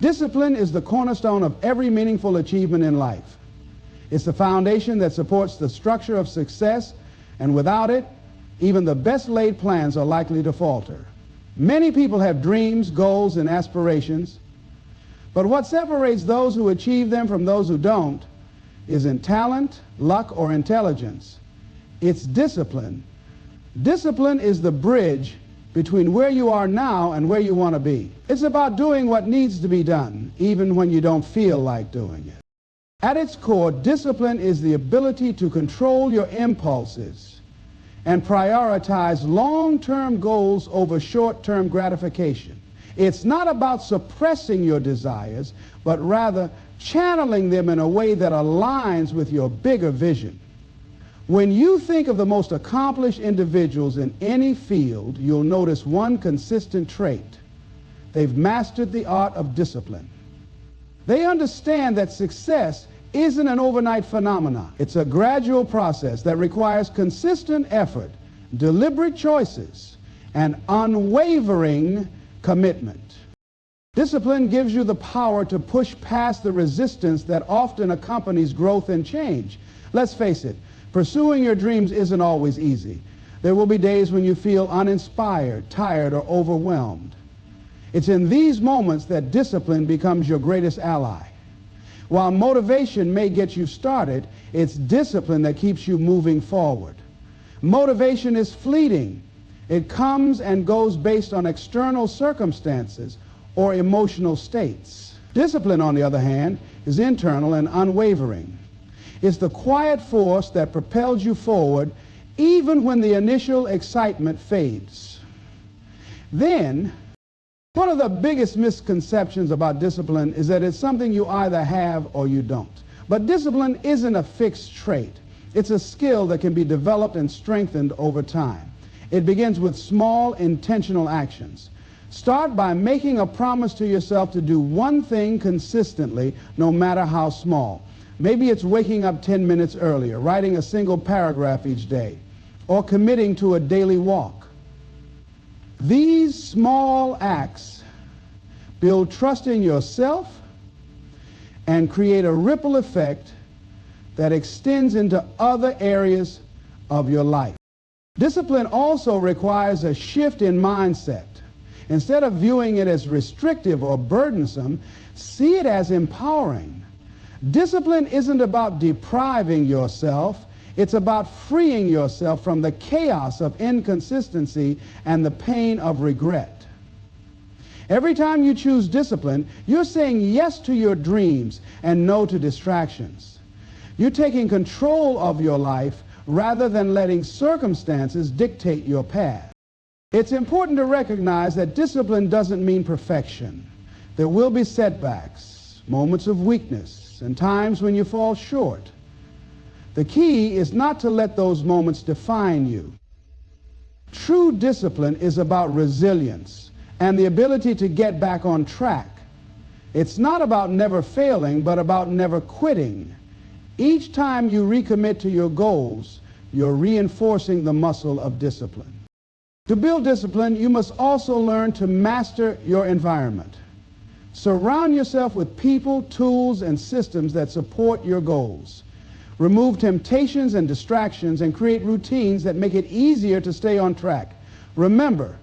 Discipline is the cornerstone of every meaningful achievement in life. It's the foundation that supports the structure of success, and without it, even the best laid plans are likely to falter. Many people have dreams, goals, and aspirations, but what separates those who achieve them from those who don't isn't talent, luck, or intelligence. It's discipline. Discipline is the bridge between where you are now and where you want to be. It's about doing what needs to be done, even when you don't feel like doing it. At its core, discipline is the ability to control your impulses and prioritize long-term goals over short-term gratification. It's not about suppressing your desires, but rather channeling them in a way that aligns with your bigger vision. When you think of the most accomplished individuals in any field, you'll notice one consistent trait. They've mastered the art of discipline. They understand that success isn't an overnight phenomenon. It's a gradual process that requires consistent effort, deliberate choices, and unwavering commitment. Discipline gives you the power to push past the resistance that often accompanies growth and change. Let's face it, pursuing your dreams isn't always easy. There will be days when you feel uninspired, tired, or overwhelmed. It's in these moments that discipline becomes your greatest ally. While motivation may get you started, it's discipline that keeps you moving forward. Motivation is fleeting. It comes and goes based on external circumstances or emotional states. Discipline, on the other hand, is internal and unwavering. It's the quiet force that propels you forward even when the initial excitement fades. Then, one of the biggest misconceptions about discipline is that it's something you either have or you don't. But discipline isn't a fixed trait. It's a skill that can be developed and strengthened over time. It begins with small, intentional actions. Start by making a promise to yourself to do one thing consistently, no matter how small. Maybe it's waking up 10 minutes earlier, writing a single paragraph each day, or committing to a daily walk. These small acts build trust in yourself and create a ripple effect that extends into other areas of your life. Discipline also requires a shift in mindset. Instead of viewing it as restrictive or burdensome, see it as empowering. Discipline isn't about depriving yourself. It's about freeing yourself from the chaos of inconsistency and the pain of regret. Every time you choose discipline, you're saying yes to your dreams and no to distractions. You're taking control of your life rather than letting circumstances dictate your path. It's important to recognize that discipline doesn't mean perfection. There will be setbacks, moments of weakness, and times when you fall short. The key is not to let those moments define you. True discipline is about resilience and the ability to get back on track. It's not about never failing, but about never quitting. Each time you recommit to your goals, you're reinforcing the muscle of discipline. To build discipline, you must also learn to master your environment. Surround yourself with people, tools, and systems that support your goals. Remove temptations and distractions and create routines that make it easier to stay on track. Remember,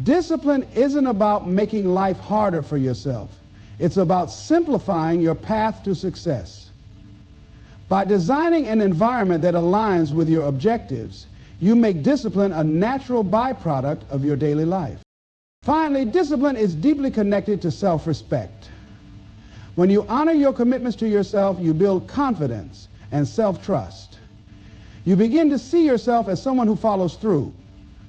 discipline isn't about making life harder for yourself. It's about simplifying your path to success. By designing an environment that aligns with your objectives, you make discipline a natural byproduct of your daily life. Finally, discipline is deeply connected to self-respect. When you honor your commitments to yourself, you build confidence and self-trust. You begin to see yourself as someone who follows through,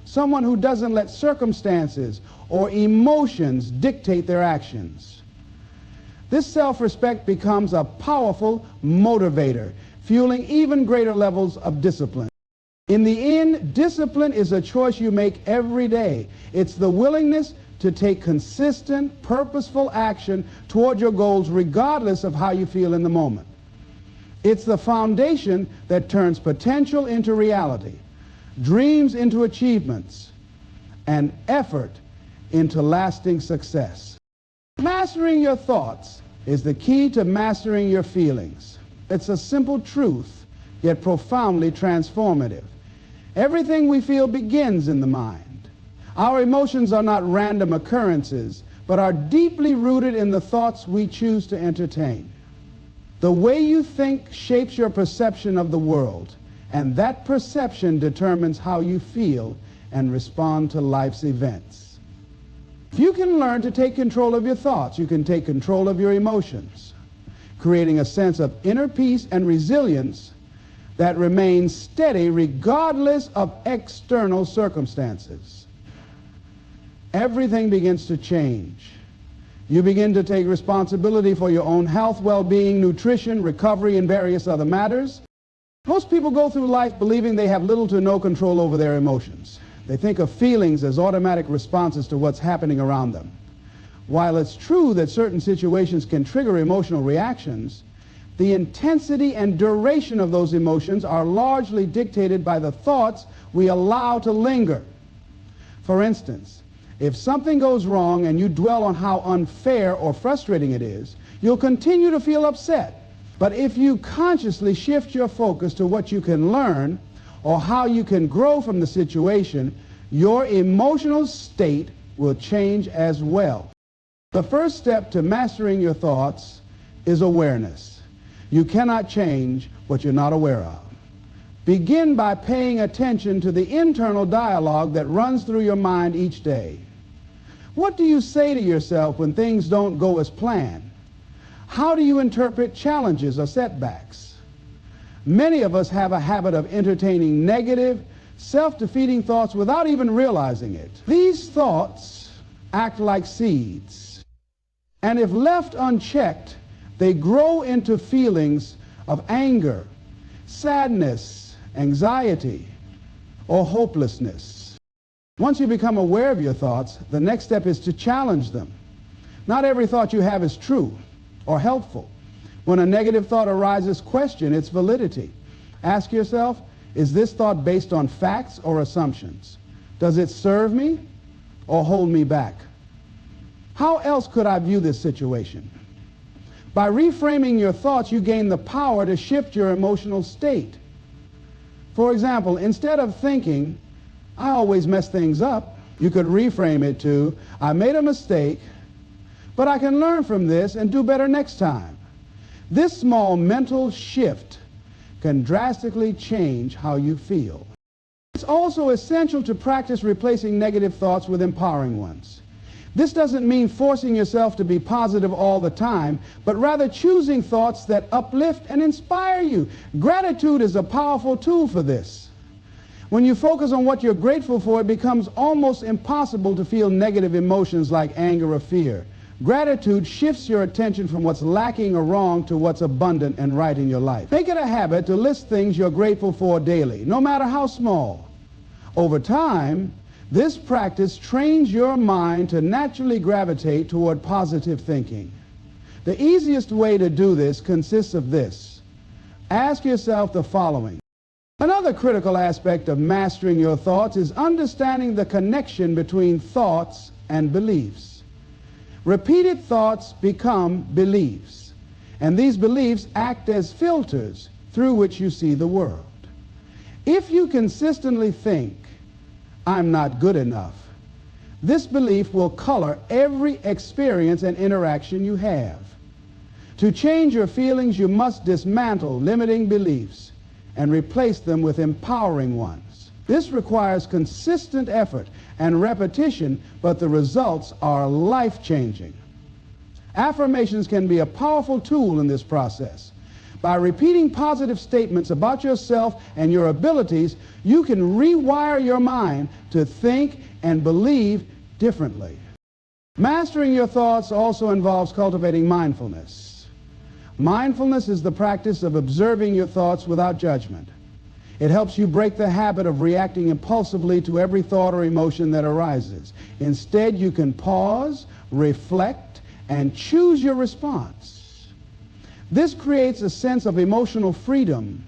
someone who doesn't let circumstances or emotions dictate their actions. This self-respect becomes a powerful motivator, fueling even greater levels of discipline. In the end, discipline is a choice you make every day. It's the willingness to take consistent, purposeful action toward your goals regardless of how you feel in the moment. It's the foundation that turns potential into reality, dreams into achievements, and effort into lasting success. Mastering your thoughts is the key to mastering your feelings. It's a simple truth, yet profoundly transformative. Everything we feel begins in the mind. Our emotions are not random occurrences, but are deeply rooted in the thoughts we choose to entertain. The way you think shapes your perception of the world, and that perception determines how you feel and respond to life's events. If you can learn to take control of your thoughts, you can take control of your emotions, creating a sense of inner peace and resilience that remains steady regardless of external circumstances. Everything begins to change. You begin to take responsibility for your own health, well-being, nutrition, recovery, and various other matters. Most people go through life believing they have little to no control over their emotions. They think of feelings as automatic responses to what's happening around them. While it's true that certain situations can trigger emotional reactions, the intensity and duration of those emotions are largely dictated by the thoughts we allow to linger. For instance, if something goes wrong and you dwell on how unfair or frustrating it is, you'll continue to feel upset. But if you consciously shift your focus to what you can learn or how you can grow from the situation, your emotional state will change as well. The first step to mastering your thoughts is awareness. You cannot change what you're not aware of. Begin by paying attention to the internal dialogue that runs through your mind each day. What do you say to yourself when things don't go as planned? How do you interpret challenges or setbacks? Many of us have a habit of entertaining negative, self-defeating thoughts without even realizing it. These thoughts act like seeds, and if left unchecked, they grow into feelings of anger, sadness, anxiety, or hopelessness. Once you become aware of your thoughts, the next step is to challenge them. Not every thought you have is true or helpful. When a negative thought arises, question its validity. Ask yourself, is this thought based on facts or assumptions? Does it serve me or hold me back? How else could I view this situation? By reframing your thoughts, you gain the power to shift your emotional state. For example, instead of thinking, I always mess things up, you could reframe it to, I made a mistake, but I can learn from this and do better next time. This small mental shift can drastically change how you feel. It's also essential to practice replacing negative thoughts with empowering ones. This doesn't mean forcing yourself to be positive all the time, but rather choosing thoughts that uplift and inspire you. Gratitude is a powerful tool for this. When you focus on what you're grateful for, it becomes almost impossible to feel negative emotions like anger or fear. Gratitude shifts your attention from what's lacking or wrong to what's abundant and right in your life. Make it a habit to list things you're grateful for daily, no matter how small. Over time, this practice trains your mind to naturally gravitate toward positive thinking. The easiest way to do this consists of this. Ask yourself the following. Another critical aspect of mastering your thoughts is understanding the connection between thoughts and beliefs. Repeated thoughts become beliefs, and these beliefs act as filters through which you see the world. If you consistently think, I'm not good enough, this belief will color every experience and interaction you have. To change your feelings, you must dismantle limiting beliefs and replace them with empowering ones. This requires consistent effort and repetition, but the results are life-changing. Affirmations can be a powerful tool in this process. By repeating positive statements about yourself and your abilities, you can rewire your mind to think and believe differently. Mastering your thoughts also involves cultivating mindfulness. Mindfulness is the practice of observing your thoughts without judgment. It helps you break the habit of reacting impulsively to every thought or emotion that arises. Instead, you can pause, reflect, and choose your response. This creates a sense of emotional freedom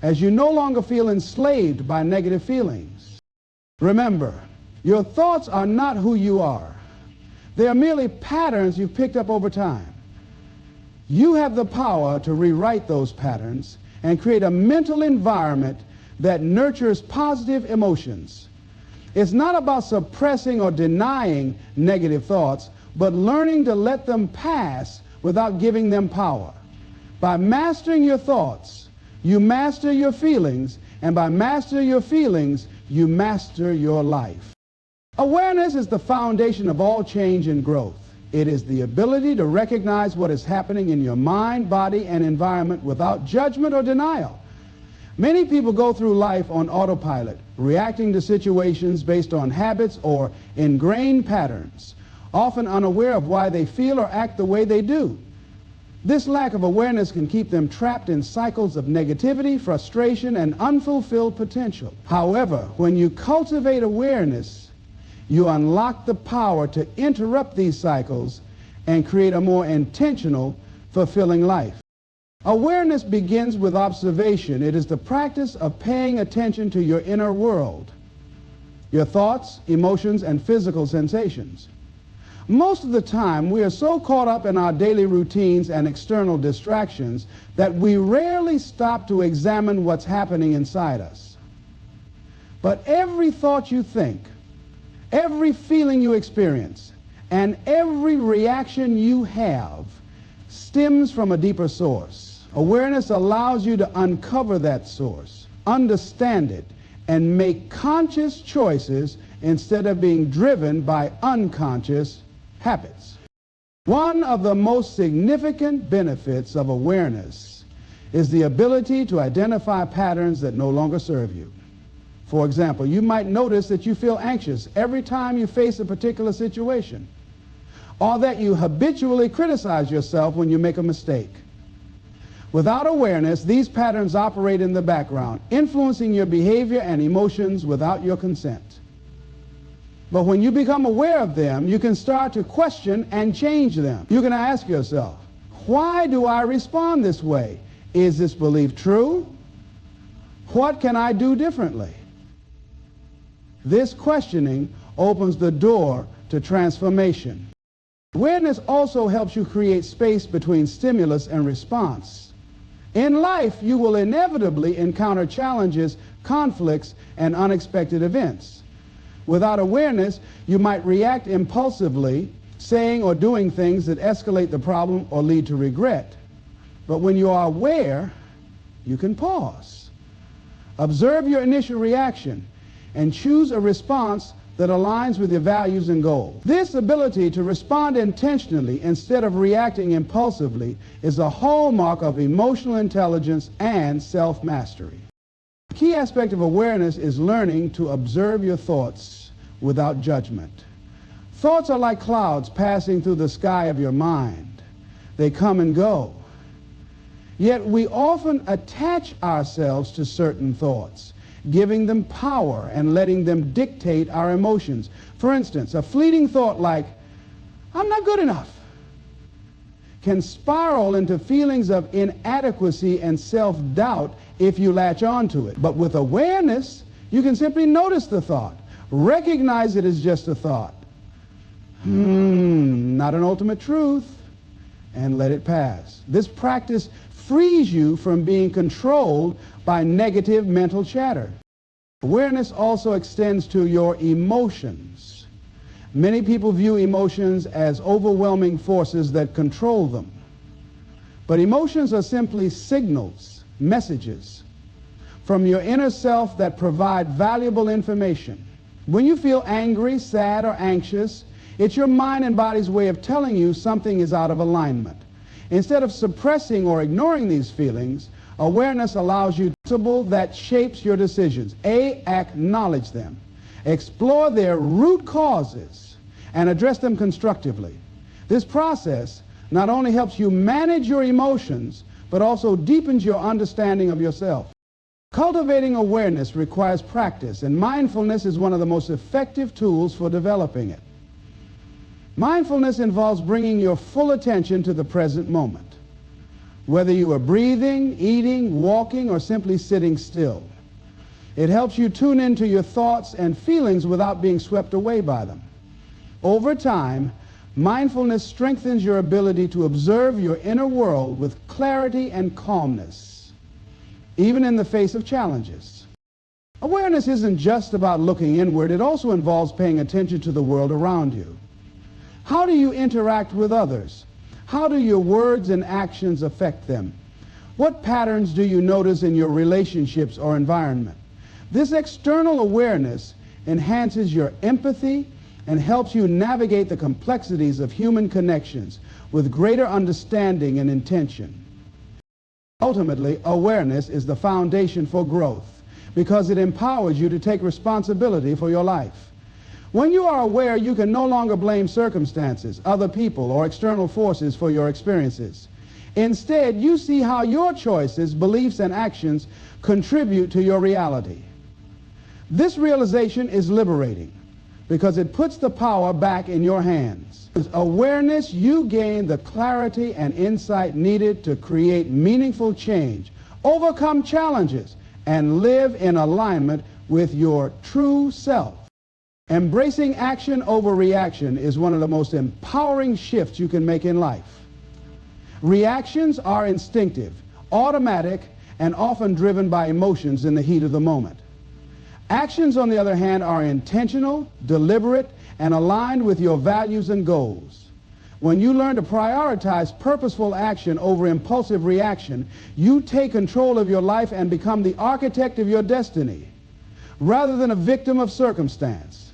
as you no longer feel enslaved by negative feelings. Remember, your thoughts are not who you are. They are merely patterns you've picked up over time. You have the power to rewrite those patterns and create a mental environment that nurtures positive emotions. It's not about suppressing or denying negative thoughts, but learning to let them pass without giving them power. By mastering your thoughts, you master your feelings, and by mastering your feelings, you master your life. Awareness is the foundation of all change and growth. It is the ability to recognize what is happening in your mind, body, and environment without judgment or denial. Many people go through life on autopilot, reacting to situations based on habits or ingrained patterns, often unaware of why they feel or act the way they do. This lack of awareness can keep them trapped in cycles of negativity, frustration, and unfulfilled potential. However, when you cultivate awareness, you unlock the power to interrupt these cycles and create a more intentional, fulfilling life. Awareness begins with observation. It is the practice of paying attention to your inner world, your thoughts, emotions, and physical sensations. Most of the time, we are so caught up in our daily routines and external distractions that we rarely stop to examine what's happening inside us. But every thought you think, every feeling you experience, and every reaction you have stems from a deeper source. Awareness allows you to uncover that source, understand it, and make conscious choices instead of being driven by unconscious habits. One of the most significant benefits of awareness is the ability to identify patterns that no longer serve you. For example, you might notice that you feel anxious every time you face a particular situation, or that you habitually criticize yourself when you make a mistake. Without awareness, these patterns operate in the background, influencing your behavior and emotions without your consent. But when you become aware of them, you can start to question and change them. You can ask yourself, why do I respond this way? Is this belief true? What can I do differently? This questioning opens the door to transformation. Awareness also helps you create space between stimulus and response. In life, you will inevitably encounter challenges, conflicts, and unexpected events. Without awareness, you might react impulsively, saying or doing things that escalate the problem or lead to regret. But when you are aware, you can pause. Observe your initial reaction and choose a response that aligns with your values and goals. This ability to respond intentionally instead of reacting impulsively is a hallmark of emotional intelligence and self-mastery. A key aspect of awareness is learning to observe your thoughts without judgment. Thoughts are like clouds passing through the sky of your mind. They come and go. Yet we often attach ourselves to certain thoughts, giving them power and letting them dictate our emotions. For instance, a fleeting thought like, "I'm not good enough," can spiral into feelings of inadequacy and self-doubt if you latch onto it. But with awareness, you can simply notice the thought, recognize it as just a thought, not an ultimate truth, and let it pass. This practice frees you from being controlled by negative mental chatter. Awareness also extends to your emotions. Many people view emotions as overwhelming forces that control them. But emotions are simply signals, messages from your inner self that provide valuable information. When you feel angry, sad, or anxious, it's your mind and body's way of telling you something is out of alignment. Instead of suppressing or ignoring these feelings, awareness allows you to that shapes your decisions. Acknowledge them. Explore their root causes and address them constructively. This process not only helps you manage your emotions, but also deepens your understanding of yourself. Cultivating awareness requires practice, and mindfulness is one of the most effective tools for developing it. Mindfulness involves bringing your full attention to the present moment, whether you are breathing, eating, walking, or simply sitting still. It helps you tune into your thoughts and feelings without being swept away by them. Over time, Mindfulness strengthens your ability to observe your inner world with clarity and calmness, even in the face of challenges. Awareness isn't just about looking inward, it also involves paying attention to the world around you. How do you interact with others? How do your words and actions affect them? What patterns do you notice in your relationships or environment? This external awareness enhances your empathy and helps you navigate the complexities of human connections with greater understanding and intention. Ultimately, awareness is the foundation for growth because it empowers you to take responsibility for your life. When you are aware, you can no longer blame circumstances, other people, or external forces for your experiences. Instead, you see how your choices, beliefs, and actions contribute to your reality. This realization is liberating because it puts the power back in your hands. With awareness, you gain the clarity and insight needed to create meaningful change, overcome challenges, and live in alignment with your true self. Embracing action over reaction is one of the most empowering shifts you can make in life. Reactions are instinctive, automatic, and often driven by emotions in the heat of the moment. Actions, on the other hand, are intentional, deliberate, and aligned with your values and goals. When you learn to prioritize purposeful action over impulsive reaction, you take control of your life and become the architect of your destiny, rather than a victim of circumstance.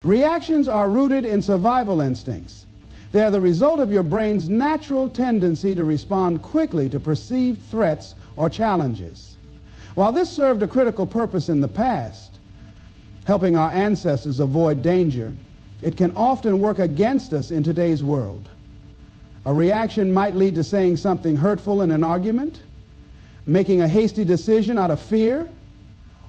Reactions are rooted in survival instincts. They are the result of your brain's natural tendency to respond quickly to perceived threats or challenges. While this served a critical purpose in the past, helping our ancestors avoid danger, it can often work against us in today's world. A reaction might lead to saying something hurtful in an argument, making a hasty decision out of fear,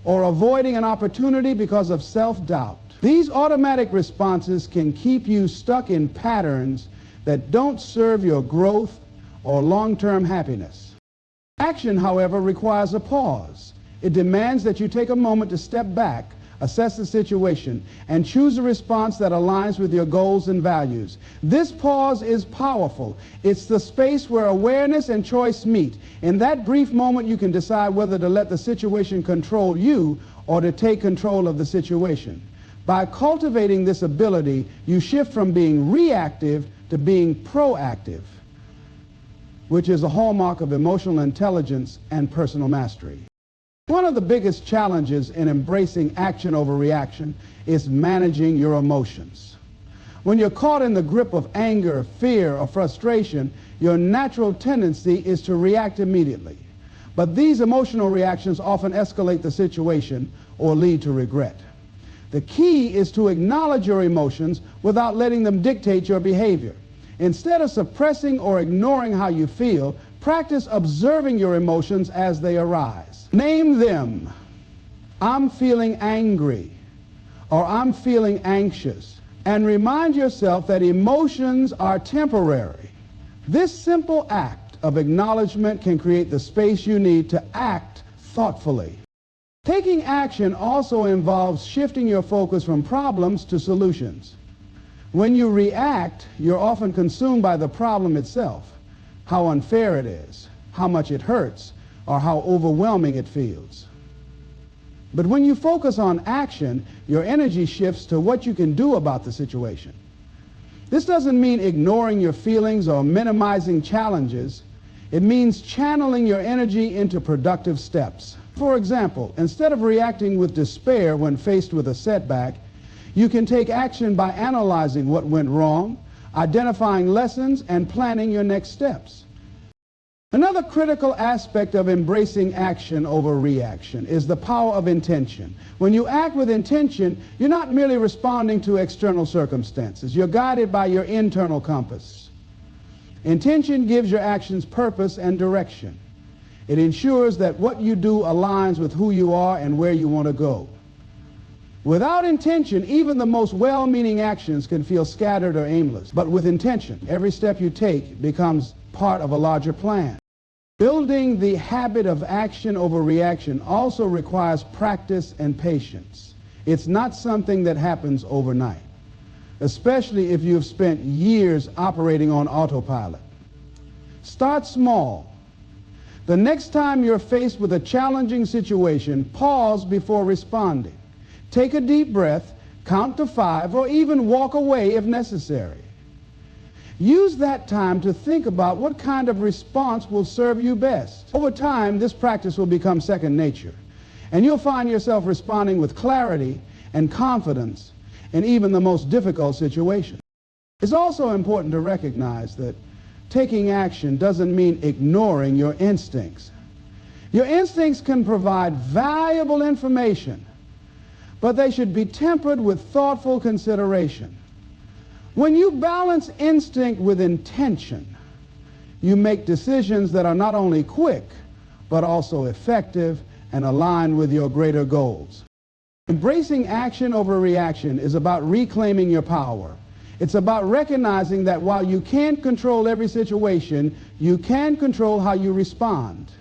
or avoiding an opportunity because of self-doubt. These automatic responses can keep you stuck in patterns that don't serve your growth or long-term happiness. Action, however, requires a pause. It demands that you take a moment to step back, assess the situation, and choose a response that aligns with your goals and values. This pause is powerful. It's the space where awareness and choice meet. In that brief moment, you can decide whether to let the situation control you or to take control of the situation. By cultivating this ability, you shift from being reactive to being proactive, which is a hallmark of emotional intelligence and personal mastery. One of the biggest challenges in embracing action over reaction is managing your emotions. When you're caught in the grip of anger, fear, or frustration, your natural tendency is to react immediately. But these emotional reactions often escalate the situation or lead to regret. The key is to acknowledge your emotions without letting them dictate your behavior. Instead of suppressing or ignoring how you feel, practice observing your emotions as they arise. Name them. I'm feeling angry, or I'm feeling anxious, and remind yourself that emotions are temporary. This simple act of acknowledgement can create the space you need to act thoughtfully. Taking action also involves shifting your focus from problems to solutions. When you react, you're often consumed by the problem itself, how unfair it is, how much it hurts, or how overwhelming it feels. But when you focus on action, your energy shifts to what you can do about the situation. This doesn't mean ignoring your feelings or minimizing challenges. It means channeling your energy into productive steps. For example, instead of reacting with despair when faced with a setback, you can take action by analyzing what went wrong, identifying lessons, and planning your next steps. Another critical aspect of embracing action over reaction is the power of intention. When you act with intention, you're not merely responding to external circumstances. You're guided by your internal compass. Intention gives your actions purpose and direction. It ensures that what you do aligns with who you are and where you want to go. Without intention, even the most well-meaning actions can feel scattered or aimless. But with intention, every step you take becomes part of a larger plan. Building the habit of action over reaction also requires practice and patience. It's not something that happens overnight. especially if you've spent years operating on autopilot. Start small. The next time you're faced with a challenging situation, pause before responding. Take a deep breath, count to 5, or even walk away if necessary. Use that time to think about what kind of response will serve you best. Over time, this practice will become second nature, and you'll find yourself responding with clarity and confidence in even the most difficult situations. It's also important to recognize that taking action doesn't mean ignoring your instincts. Your instincts can provide valuable information, but they should be tempered with thoughtful consideration. When you balance instinct with intention, you make decisions that are not only quick, but also effective and aligned with your greater goals. Embracing action over reaction is about reclaiming your power. It's about recognizing that while you can't control every situation, you can control how you respond.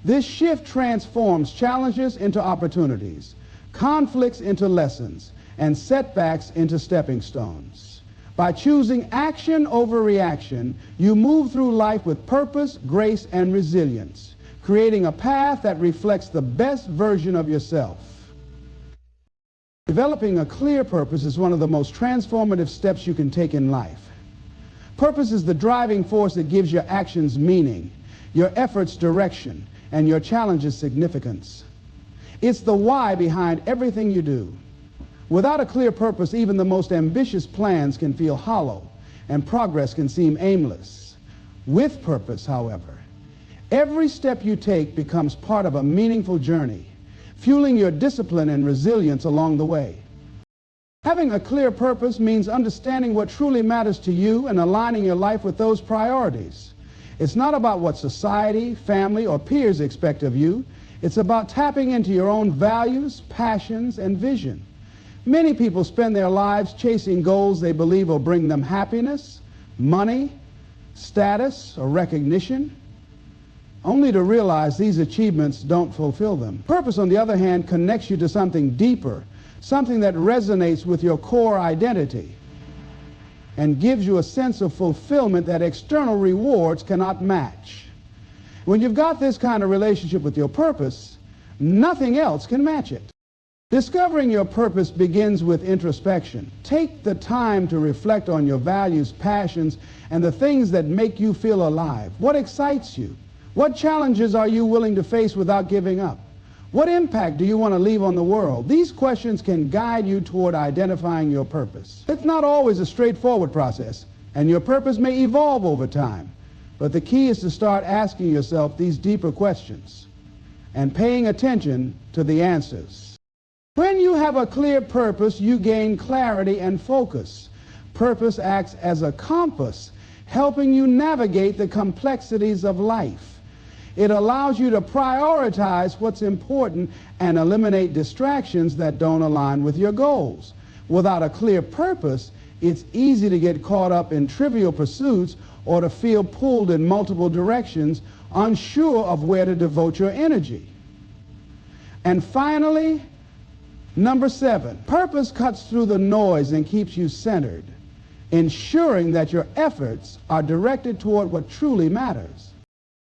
This shift transforms challenges into opportunities, conflicts into lessons, and setbacks into stepping stones. By choosing action over reaction, you move through life with purpose, grace, and resilience, creating a path that reflects the best version of yourself. Developing a clear purpose is one of the most transformative steps you can take in life. Purpose is the driving force that gives your actions meaning, your efforts direction, and your challenges significance. It's the why behind everything you do. Without a clear purpose, even the most ambitious plans can feel hollow, and progress can seem aimless. With purpose, however, every step you take becomes part of a meaningful journey, fueling your discipline and resilience along the way. Having a clear purpose means understanding what truly matters to you and aligning your life with those priorities. It's not about what society, family, or peers expect of you. It's about tapping into your own values, passions, and vision. Many people spend their lives chasing goals they believe will bring them happiness, money, status, or recognition, only to realize these achievements don't fulfill them. Purpose, on the other hand, connects you to something deeper, something that resonates with your core identity, and gives you a sense of fulfillment that external rewards cannot match. When you've got this kind of relationship with your purpose, nothing else can match it. Discovering your purpose begins with introspection. Take the time to reflect on your values, passions, and the things that make you feel alive. What excites you? What challenges are you willing to face without giving up? What impact do you want to leave on the world? These questions can guide you toward identifying your purpose. It's not always a straightforward process, and your purpose may evolve over time. But the key is to start asking yourself these deeper questions and paying attention to the answers. When you have a clear purpose, you gain clarity and focus. Purpose acts as a compass, helping you navigate the complexities of life. It allows you to prioritize what's important and eliminate distractions that don't align with your goals. Without a clear purpose, it's easy to get caught up in trivial pursuits or to feel pulled in multiple directions, unsure of where to devote your energy. And finally, number 7, purpose cuts through the noise and keeps you centered, ensuring that your efforts are directed toward what truly matters.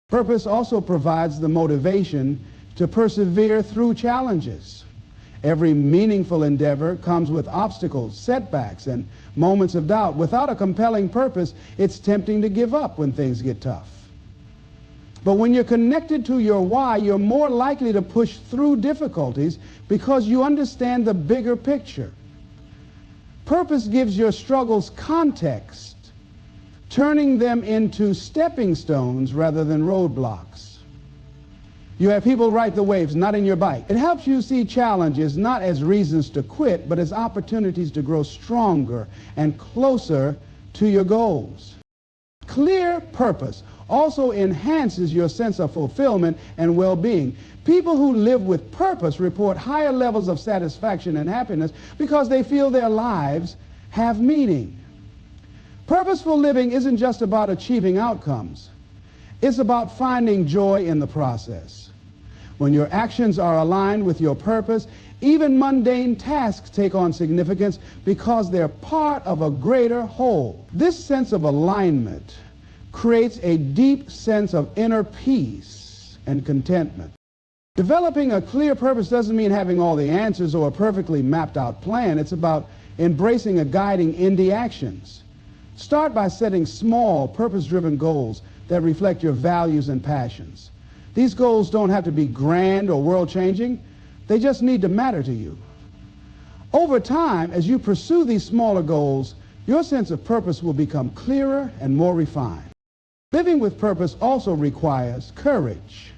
Purpose also provides the motivation to persevere through challenges. Every meaningful endeavor comes with obstacles, setbacks, and moments of doubt. Without a compelling purpose, it's tempting to give up when things get tough. But when you're connected to your why, you're more likely to push through difficulties because you understand the bigger picture. Purpose gives your struggles context, turning them into stepping stones rather than roadblocks. You have people ride the waves, not in your bike. It helps you see challenges not as reasons to quit, but as opportunities to grow stronger and closer to your goals. Clear purpose also enhances your sense of fulfillment and well-being. People who live with purpose report higher levels of satisfaction and happiness because they feel their lives have meaning. Purposeful living isn't just about achieving outcomes. It's about finding joy in the process. When your actions are aligned with your purpose, even mundane tasks take on significance because they're part of a greater whole. This sense of alignment creates a deep sense of inner peace and contentment. Developing a clear purpose doesn't mean having all the answers or a perfectly mapped out plan. It's about embracing a guiding in the actions. Start by setting small, purpose-driven goals that reflect your values and passions. These goals don't have to be grand or world-changing. They just need to matter to you. Over time, as you pursue these smaller goals, your sense of purpose will become clearer and more refined. Living with purpose also requires courage.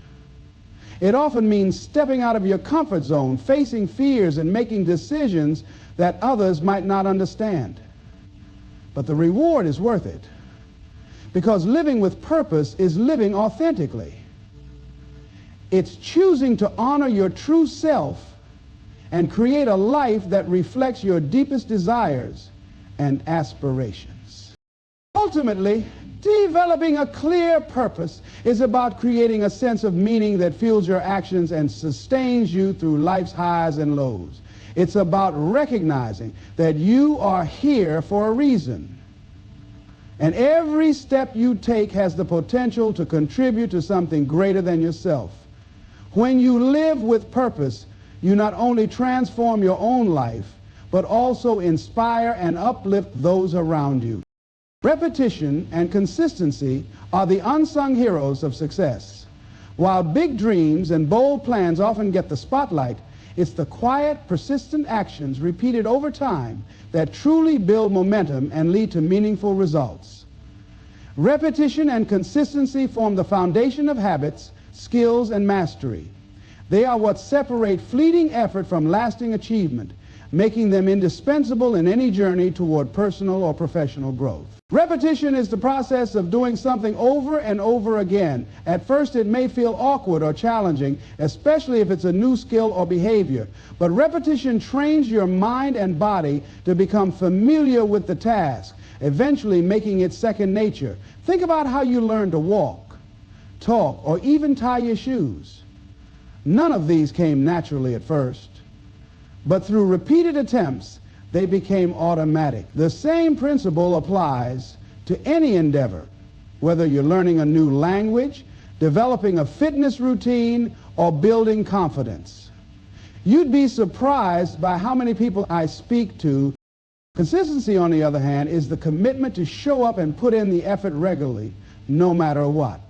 It often means stepping out of your comfort zone, facing fears, and making decisions that others might not understand. But the reward is worth it, because living with purpose is living authentically. It's choosing to honor your true self and create a life that reflects your deepest desires and aspirations. Ultimately, developing a clear purpose is about creating a sense of meaning that fuels your actions and sustains you through life's highs and lows. It's about recognizing that you are here for a reason. And every step you take has the potential to contribute to something greater than yourself. When you live with purpose, you not only transform your own life, but also inspire and uplift those around you. Repetition and consistency are the unsung heroes of success. While big dreams and bold plans often get the spotlight, it's the quiet, persistent actions repeated over time that truly build momentum and lead to meaningful results. Repetition and consistency form the foundation of habits, skills, and mastery. They are what separate fleeting effort from lasting achievement, making them indispensable in any journey toward personal or professional growth. Repetition is the process of doing something over and over again. At first, it may feel awkward or challenging, especially if it's a new skill or behavior. But repetition trains your mind and body to become familiar with the task, eventually making it second nature. Think about how you learn to walk, talk, or even tie your shoes. None of these came naturally at first, but through repeated attempts, they became automatic. The same principle applies to any endeavor, whether you're learning a new language, developing a fitness routine, or building confidence. You'd be surprised by how many people I speak to. Consistency, on the other hand, is the commitment to show up and put in the effort regularly, no matter what.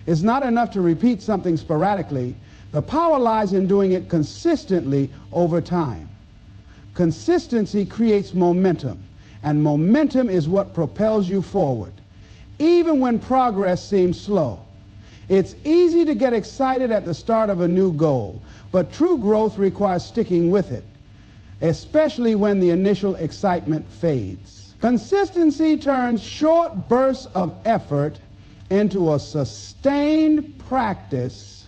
It's not enough to repeat something sporadically. The power lies in doing it consistently over time. Consistency creates momentum, and momentum is what propels you forward, even when progress seems slow. It's easy to get excited at the start of a new goal, but true growth requires sticking with it, especially when the initial excitement fades. Consistency turns short bursts of effort into a sustained practice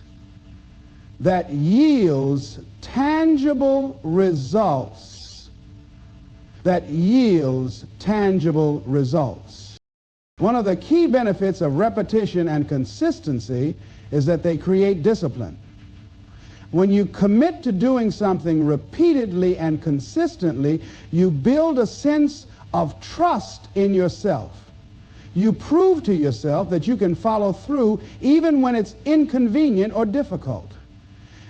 that yields tangible results. One of the key benefits of repetition and consistency is that they create discipline. When you commit to doing something repeatedly and consistently, you build a sense of trust in yourself. You prove to yourself that you can follow through even when it's inconvenient or difficult.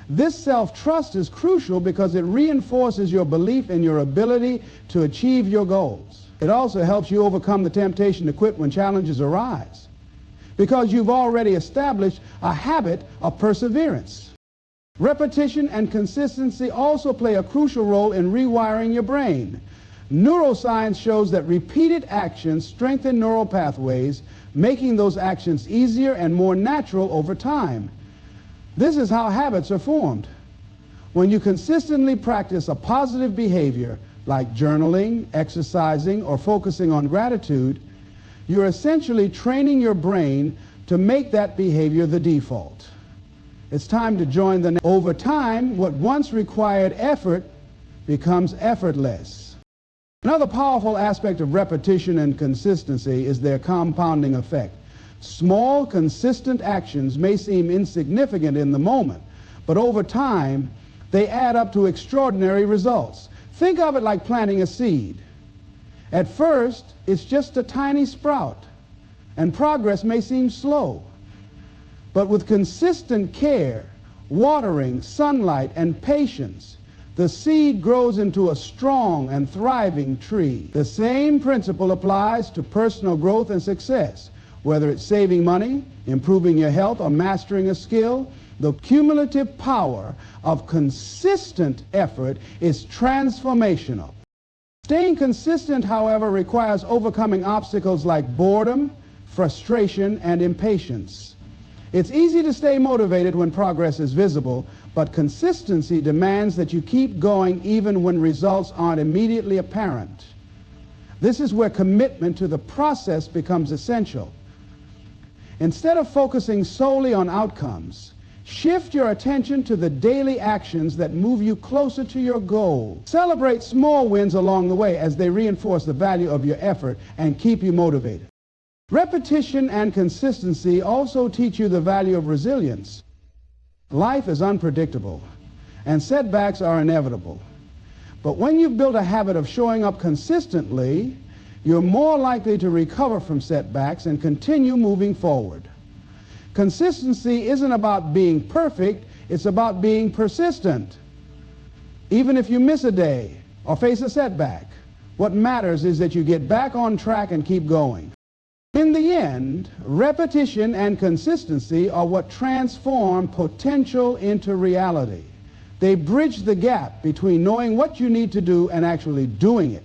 This self-trust is crucial because it reinforces your belief in your ability to achieve your goals. It also helps you overcome the temptation to quit when challenges arise, because you've already established a habit of perseverance. Repetition and consistency also play a crucial role in rewiring your brain. Neuroscience shows that repeated actions strengthen neural pathways, making those actions easier and more natural over time. This is how habits are formed. When you consistently practice a positive behavior, like journaling, exercising, or focusing on gratitude, you're essentially training your brain to make that behavior the default. It's time to join the Over time, what once required effort becomes effortless. Another powerful aspect of repetition and consistency is their compounding effect. Small, consistent actions may seem insignificant in the moment, but over time, they add up to extraordinary results. Think of it like planting a seed. At first, it's just a tiny sprout, and progress may seem slow. But with consistent care, watering, sunlight, and patience, the seed grows into a strong and thriving tree. The same principle applies to personal growth and success. Whether it's saving money, improving your health, or mastering a skill, the cumulative power of consistent effort is transformational. Staying consistent, however, requires overcoming obstacles like boredom, frustration, and impatience. It's easy to stay motivated when progress is visible, but consistency demands that you keep going even when results aren't immediately apparent. This is where commitment to the process becomes essential. Instead of focusing solely on outcomes, shift your attention to the daily actions that move you closer to your goal. Celebrate small wins along the way as they reinforce the value of your effort and keep you motivated. Repetition and consistency also teach you the value of resilience. Life is unpredictable, and setbacks are inevitable. But when you've built a habit of showing up consistently, you're more likely to recover from setbacks and continue moving forward. Consistency isn't about being perfect, it's about being persistent. Even if you miss a day or face a setback, what matters is that you get back on track and keep going. In the end, repetition and consistency are what transform potential into reality. They bridge the gap between knowing what you need to do and actually doing it.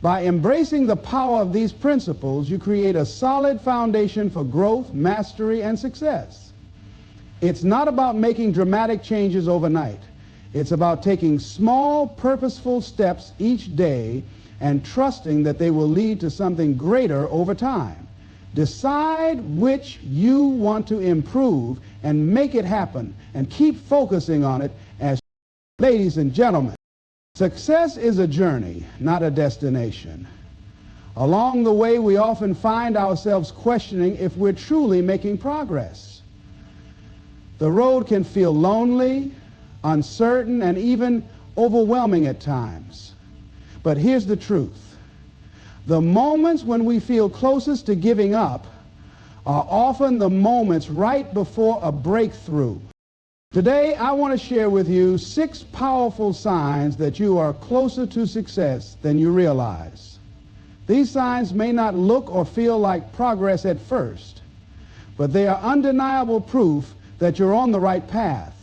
By embracing the power of these principles, you create a solid foundation for growth, mastery, and success. It's not about making dramatic changes overnight. It's about taking small, purposeful steps each day and trusting that they will lead to something greater over time. Decide which you want to improve and make it happen, and keep focusing on it. Ladies and gentlemen, success is a journey, not a destination. Along the way, we often find ourselves questioning if we're truly making progress. The road can feel lonely, uncertain, and even overwhelming at times. But here's the truth. The moments when we feel closest to giving up are often the moments right before a breakthrough. Today, I want to share with you 6 powerful signs that you are closer to success than you realize. These signs may not look or feel like progress at first, but they are undeniable proof that you're on the right path.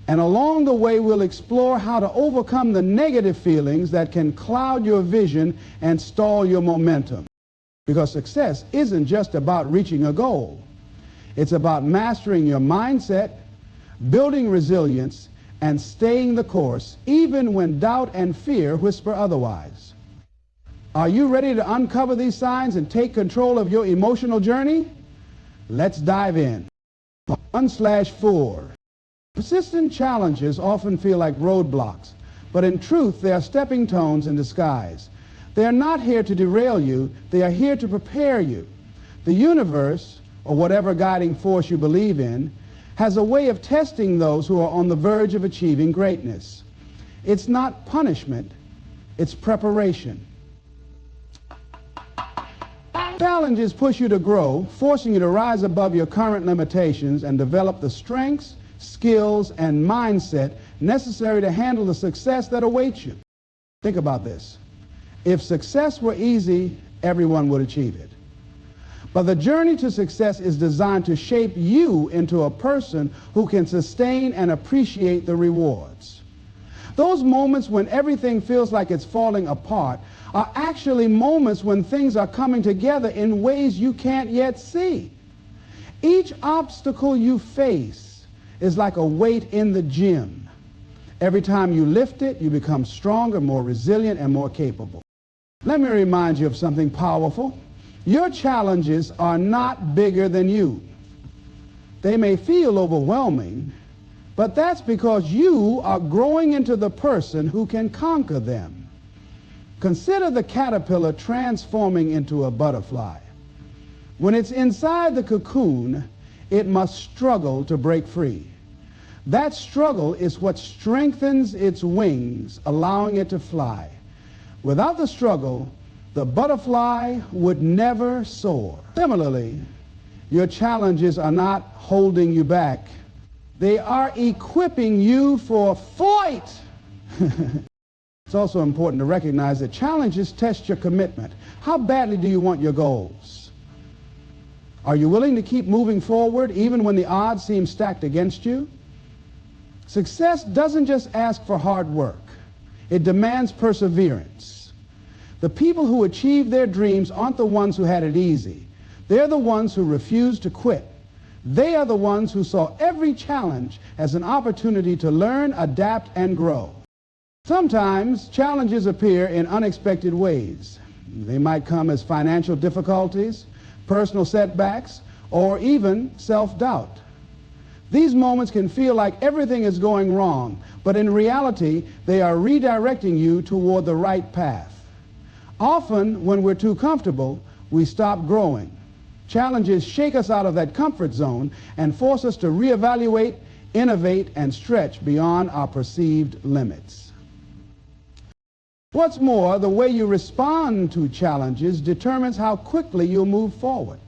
And along the way, we'll explore how to overcome the negative feelings that can cloud your vision and stall your momentum. Because success isn't just about reaching a goal. It's about mastering your mindset, building resilience, and staying the course, even when doubt and fear whisper otherwise. Are you ready to uncover these signs and take control of your emotional journey? Let's dive in. 1/4. Persistent challenges often feel like roadblocks, but in truth, they are stepping stones in disguise. They are not here to derail you, they are here to prepare you. The universe, or whatever guiding force you believe in, has a way of testing those who are on the verge of achieving greatness. It's not punishment, it's preparation. Challenges push you to grow, forcing you to rise above your current limitations and develop the strengths, skills, and mindset necessary to handle the success that awaits you. Think about this. If success were easy, everyone would achieve it. But the journey to success is designed to shape you into a person who can sustain and appreciate the rewards. Those moments when everything feels like it's falling apart are actually moments when things are coming together in ways you can't yet see. Each obstacle you face is like a weight in the gym. Every time you lift it, you become stronger, more resilient, and more capable. Let me remind you of something powerful. Your challenges are not bigger than you. They may feel overwhelming, but that's because you are growing into the person who can conquer them. Consider the caterpillar transforming into a butterfly. When it's inside the cocoon, it must struggle to break free. That struggle is what strengthens its wings, allowing it to fly. Without the struggle, the butterfly would never soar. Similarly, your challenges are not holding you back. They are equipping you for flight. It's also important to recognize that challenges test your commitment. How badly do you want your goals? Are you willing to keep moving forward even when the odds seem stacked against you? Success doesn't just ask for hard work. It demands perseverance. The people who achieve their dreams aren't the ones who had it easy. They're the ones who refused to quit. They are the ones who saw every challenge as an opportunity to learn, adapt, and grow. Sometimes challenges appear in unexpected ways. They might come as financial difficulties, personal setbacks, or even self-doubt. These moments can feel like everything is going wrong, but in reality, they are redirecting you toward the right path. Often, when we're too comfortable, we stop growing. Challenges shake us out of that comfort zone and force us to reevaluate, innovate, and stretch beyond our perceived limits. What's more, the way you respond to challenges determines how quickly you'll move forward.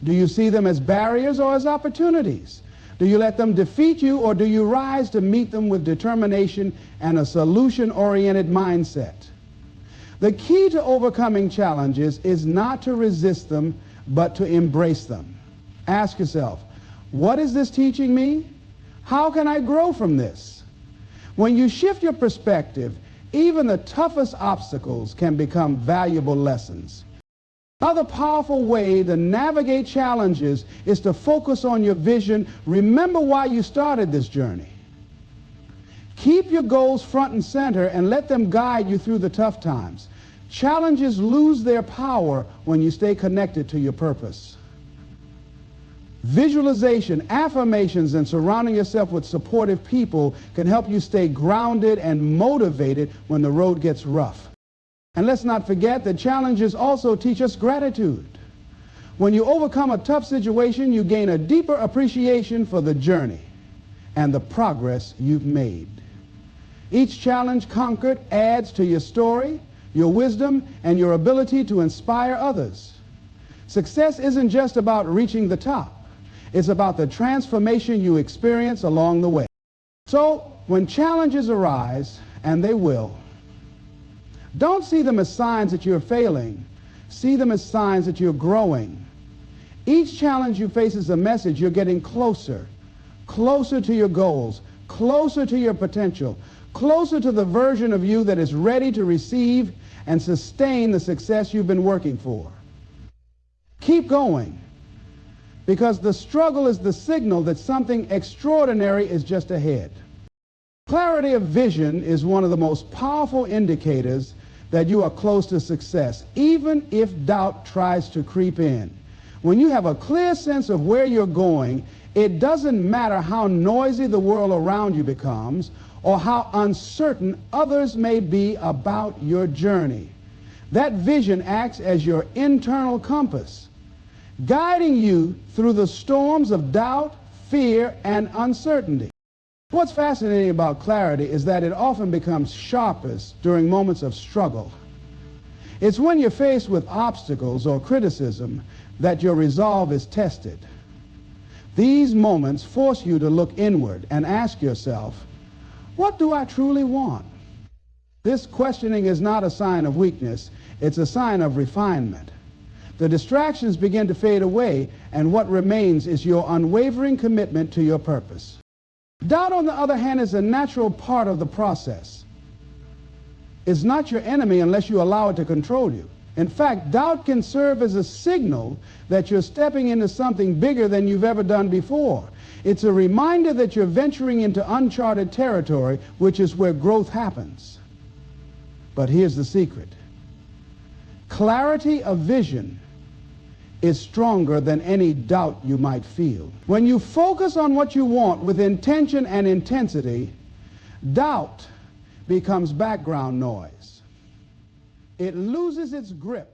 Do you see them as barriers or as opportunities? Do you let them defeat you, or do you rise to meet them with determination and a solution-oriented mindset? The key to overcoming challenges is not to resist them, but to embrace them. Ask yourself, what is this teaching me? How can I grow from this? When you shift your perspective, even the toughest obstacles can become valuable lessons. Another powerful way to navigate challenges is to focus on your vision. Remember why you started this journey. Keep your goals front and center and let them guide you through the tough times. Challenges lose their power when you stay connected to your purpose. Visualization, affirmations, and surrounding yourself with supportive people can help you stay grounded and motivated when the road gets rough. And let's not forget that challenges also teach us gratitude. When you overcome a tough situation, you gain a deeper appreciation for the journey and the progress you've made. Each challenge conquered adds to your story, your wisdom, and your ability to inspire others. Success isn't just about reaching the top. It's about the transformation you experience along the way. So, when challenges arise, and they will, don't see them as signs that you're failing. See them as signs that you're growing. Each challenge you face is a message you're getting closer, closer to your goals, closer to your potential, closer to the version of you that is ready to receive and sustain the success you've been working for. Keep going, because the struggle is the signal that something extraordinary is just ahead. Clarity of vision is one of the most powerful indicators that you are close to success, even if doubt tries to creep in. When you have a clear sense of where you're going, it doesn't matter how noisy the world around you becomes or how uncertain others may be about your journey. That vision acts as your internal compass, guiding you through the storms of doubt, fear, and uncertainty. What's fascinating about clarity is that it often becomes sharpest during moments of struggle. It's when you're faced with obstacles or criticism that your resolve is tested. These moments force you to look inward and ask yourself, what do I truly want? This questioning is not a sign of weakness, it's a sign of refinement. The distractions begin to fade away, and what remains is your unwavering commitment to your purpose. Doubt, on the other hand, is a natural part of the process. It's not your enemy unless you allow it to control you. In fact, doubt can serve as a signal that you're stepping into something bigger than you've ever done before. It's a reminder that you're venturing into uncharted territory, which is where growth happens. But here's the secret. Clarity of vision is stronger than any doubt you might feel. When you focus on what you want with intention and intensity, doubt becomes background noise. It loses its grip